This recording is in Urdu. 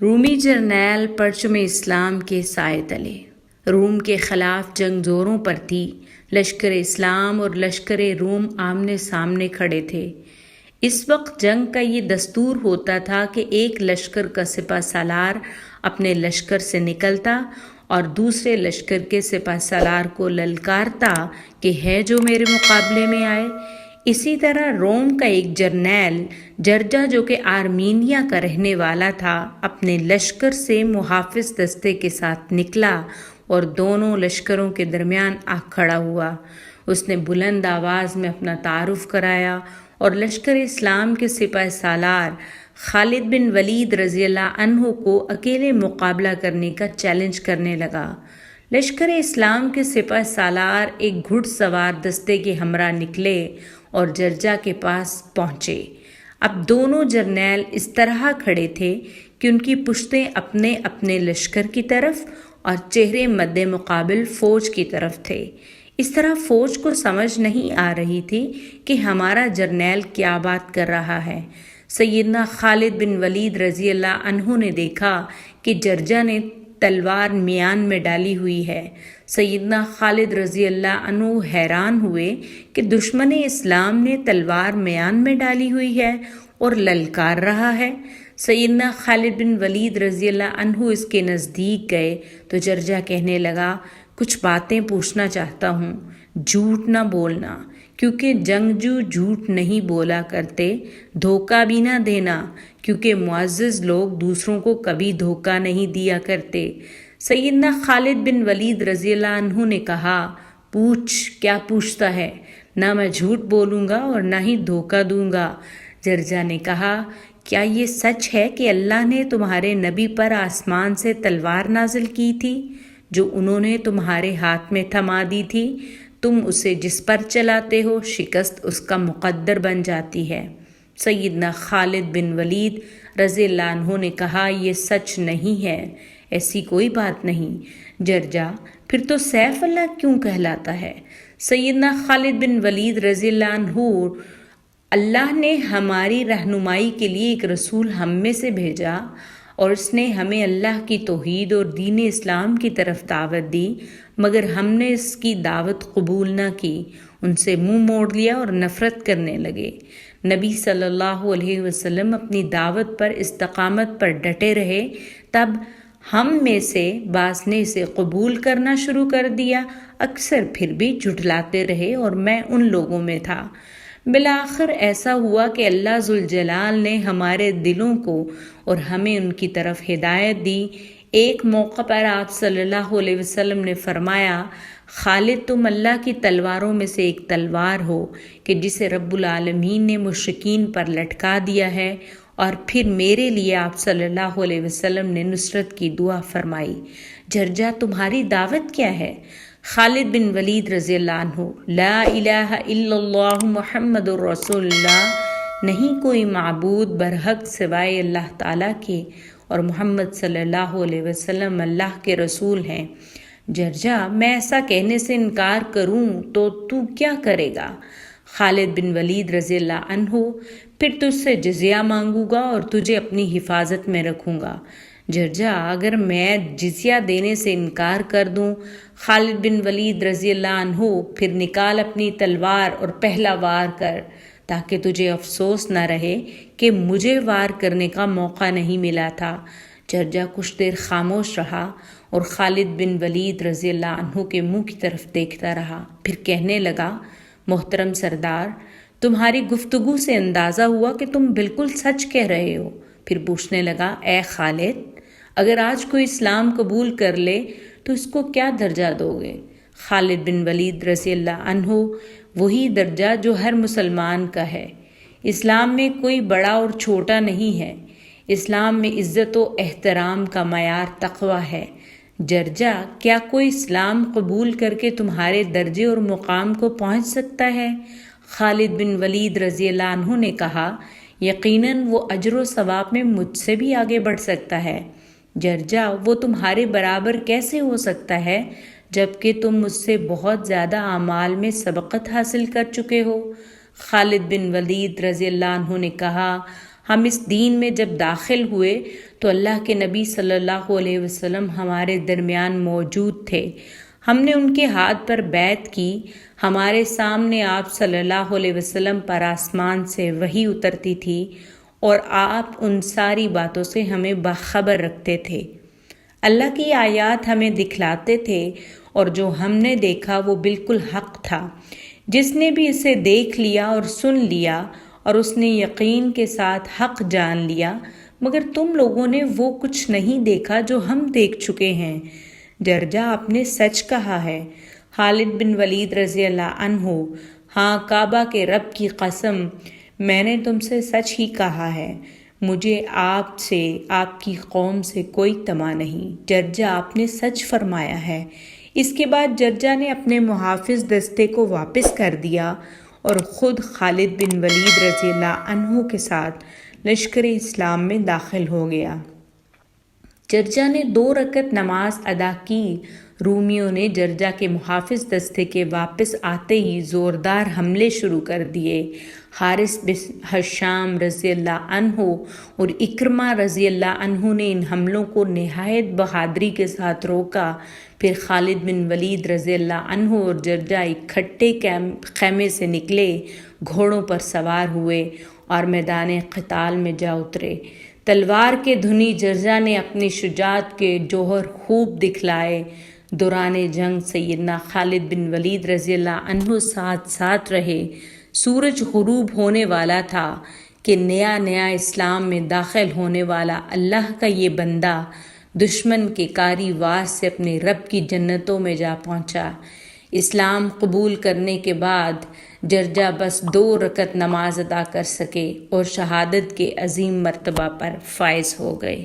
رومی جرنیل پرچم اسلام کے سائے تلے۔ روم کے خلاف جنگ زوروں پر تھی۔ لشکر اسلام اور لشکر روم آمنے سامنے کھڑے تھے۔ اس وقت جنگ کا یہ دستور ہوتا تھا کہ ایک لشکر کا سپہ سالار اپنے لشکر سے نکلتا اور دوسرے لشکر کے سپہ سالار کو للکارتا کہ ہے جو میرے مقابلے میں آئے۔ اسی طرح روم کا ایک جرنیل جرجا جو کہ آرمینیا کا رہنے والا تھا اپنے لشکر سے محافظ دستے کے ساتھ نکلا اور دونوں لشکروں کے درمیان آ کھڑا ہوا۔ اس نے بلند آواز میں اپنا تعارف کرایا اور لشکر اسلام کے سپہ سالار خالد بن ولید رضی اللہ عنہ کو اکیلے مقابلہ کرنے کا چیلنج کرنے لگا۔ لشکر اسلام کے سپہ سالار ایک گھڑ سوار دستے کے ہمراہ نکلے اور جرجا کے پاس پہنچے۔ اب دونوں جرنیل اس طرح کھڑے تھے کہ ان کی پشتیں اپنے اپنے لشکر کی طرف اور چہرے مد مقابل فوج کی طرف تھے۔ اس طرح فوج کو سمجھ نہیں آ رہی تھی کہ ہمارا جرنیل کیا بات کر رہا ہے۔ سیدنا خالد بن ولید رضی اللہ عنہ نے دیکھا کہ جرجا نے تلوار میان میں ڈالی ہوئی ہے۔ سیدنا خالد رضی اللہ عنہ حیران ہوئے کہ دشمن اسلام نے تلوار میان میں ڈالی ہوئی ہے اور للکار رہا ہے۔ سیدنا خالد بن ولید رضی اللہ عنہ اس کے نزدیک گئے تو جرجا کہنے لگا، کچھ باتیں پوچھنا چاہتا ہوں، جھوٹ نہ بولنا، کیونکہ جنگجو جھوٹ نہیں بولا کرتے، دھوکہ بھی نہ دینا، کیونکہ معزز لوگ دوسروں کو کبھی دھوکہ نہیں دیا کرتے۔ سیدنا خالد بن ولید رضی اللہ عنہ نے کہا، پوچھ، کیا پوچھتا ہے؟ نہ میں جھوٹ بولوں گا اور نہ ہی دھوکہ دوں گا۔ جرجا نے کہا، کیا یہ سچ ہے کہ اللہ نے تمہارے نبی پر آسمان سے تلوار نازل کی تھی جو انہوں نے تمہارے ہاتھ میں تھما دی تھی؟ تم اسے جس پر چلاتے ہو شکست اس کا مقدر بن جاتی ہے۔ سیدنا خالد بن ولید رضی اللہ عنہ نے کہا، یہ سچ نہیں ہے، ایسی کوئی بات نہیں۔ جرجا، پھر تو سیف اللہ کیوں کہلاتا ہے؟ سیدنا خالد بن ولید رضی اللہ عنہ، اللہ نے ہماری رہنمائی کے لیے ایک رسول ہم میں سے بھیجا اور اس نے ہمیں اللہ کی توحید اور دین اسلام کی طرف دعوت دی، مگر ہم نے اس کی دعوت قبول نہ کی، ان سے منہ موڑ لیا اور نفرت کرنے لگے۔ نبی صلی اللہ علیہ وسلم اپنی دعوت پر استقامت پر ڈٹے رہے، تب ہم میں سے بعض نے اسے قبول کرنا شروع کر دیا، اکثر پھر بھی جھٹلاتے رہے اور میں ان لوگوں میں تھا۔ بالآخر ایسا ہوا کہ اللہ ذوالجلال نے ہمارے دلوں کو اور ہمیں ان کی طرف ہدایت دی۔ ایک موقع پر آپ صلی اللہ علیہ وسلم نے فرمایا، خالد، تم اللہ کی تلواروں میں سے ایک تلوار ہو کہ جسے رب العالمین نے مشرکین پر لٹکا دیا ہے، اور پھر میرے لیے آپ صلی اللہ علیہ وسلم نے نصرت کی دعا فرمائی۔ جرجا، تمہاری دعوت کیا ہے؟ خالد بن ولید رضی اللہ عنہ، لا الہ الا اللہ محمد الرسول اللہ، نہیں کوئی معبود برحق سوائے اللہ تعالیٰ کے اور محمد صلی اللہ علیہ وسلم اللہ کے رسول ہیں۔ جرجا، میں ایسا کہنے سے انکار کروں تو تو کیا کرے گا؟ خالد بن ولید رضی اللہ عنہ، پھر تجھ سے جزیہ مانگوں گا اور تجھے اپنی حفاظت میں رکھوں گا۔ جرجا، اگر میں جزیہ دینے سے انکار کر دوں؟ خالد بن ولید رضی اللہ عنہ، پھر نکال اپنی تلوار اور پہلا وار کر، تاکہ تجھے افسوس نہ رہے کہ مجھے وار کرنے کا موقع نہیں ملا تھا۔ جرجا کچھ دیر خاموش رہا اور خالد بن ولید رضی اللہ عنہ کے منہ کی طرف دیکھتا رہا، پھر کہنے لگا، محترم سردار، تمہاری گفتگو سے اندازہ ہوا کہ تم بالکل سچ کہہ رہے ہو۔ پھر پوچھنے لگا، اے خالد، اگر آج کوئی اسلام قبول کر لے تو اس کو کیا درجہ دو گے؟ خالد بن ولید رضی اللہ عنہ، وہی درجہ جو ہر مسلمان کا ہے۔ اسلام میں کوئی بڑا اور چھوٹا نہیں ہے، اسلام میں عزت و احترام کا معیار تقویٰ ہے۔ جرجا، کیا کوئی اسلام قبول کر کے تمہارے درجے اور مقام کو پہنچ سکتا ہے؟ خالد بن ولید رضی اللہ عنہ نے کہا، یقیناً وہ اجر و ثواب میں مجھ سے بھی آگے بڑھ سکتا ہے۔ جرجا، وہ تمہارے برابر کیسے ہو سکتا ہے جبکہ تم مجھ سے بہت زیادہ اعمال میں سبقت حاصل کر چکے ہو؟ خالد بن ولید رضی اللہ عنہ نے کہا، ہم اس دین میں جب داخل ہوئے تو اللہ کے نبی صلی اللہ علیہ وسلم ہمارے درمیان موجود تھے۔ ہم نے ان کے ہاتھ پر بیعت کی۔ ہمارے سامنے آپ صلی اللہ علیہ وسلم پر آسمان سے وحی اترتی تھی اور آپ ان ساری باتوں سے ہمیں باخبر رکھتے تھے۔ اللہ کی آیات ہمیں دکھلاتے تھے اور جو ہم نے دیکھا وہ بالکل حق تھا۔ جس نے بھی اسے دیکھ لیا اور سن لیا اور اس نے یقین کے ساتھ حق جان لیا، مگر تم لوگوں نے وہ کچھ نہیں دیکھا جو ہم دیکھ چکے ہیں۔ جرجا آپ نے سچ کہا ہے۔ خالد بن ولید رضی اللہ عنہ: ہاں، کعبہ کے رب کی قسم، میں نے تم سے سچ ہی کہا ہے، مجھے آپ سے، آپ کی قوم سے کوئی طمع نہیں۔ جرجا آپ نے سچ فرمایا ہے۔ اس کے بعد جرجا نے اپنے محافظ دستے کو واپس کر دیا اور خود خالد بن ولید رضی اللہ عنہ کے ساتھ لشکر اسلام میں داخل ہو گیا۔ جرجا نے 2 رکعت نماز ادا کی۔ رومیوں نے جرجا کے محافظ دستے کے واپس آتے ہی زوردار حملے شروع کر دیے۔ حارث بن ہشام رضی اللہ عنہ اور اکرمہ رضی اللہ عنہ نے ان حملوں کو نہایت بہادری کے ساتھ روکا۔ پھر خالد بن ولید رضی اللہ عنہ اور جرجا اکٹھے خیمے سے نکلے، گھوڑوں پر سوار ہوئے اور میدان قتال میں جا اترے۔ تلوار کے دھنی جرجا نے اپنی شجاعت کے جوہر خوب دکھلائے۔ دوران جنگ سیدنا خالد بن ولید رضی اللہ عنہ ساتھ ساتھ رہے۔ سورج غروب ہونے والا تھا کہ نیا اسلام میں داخل ہونے والا اللہ کا یہ بندہ دشمن کے کاری وار سے اپنے رب کی جنتوں میں جا پہنچا۔ اسلام قبول کرنے کے بعد جرجا بس 2 رکعت نماز ادا کر سکے اور شہادت کے عظیم مرتبہ پر فائز ہو گئے۔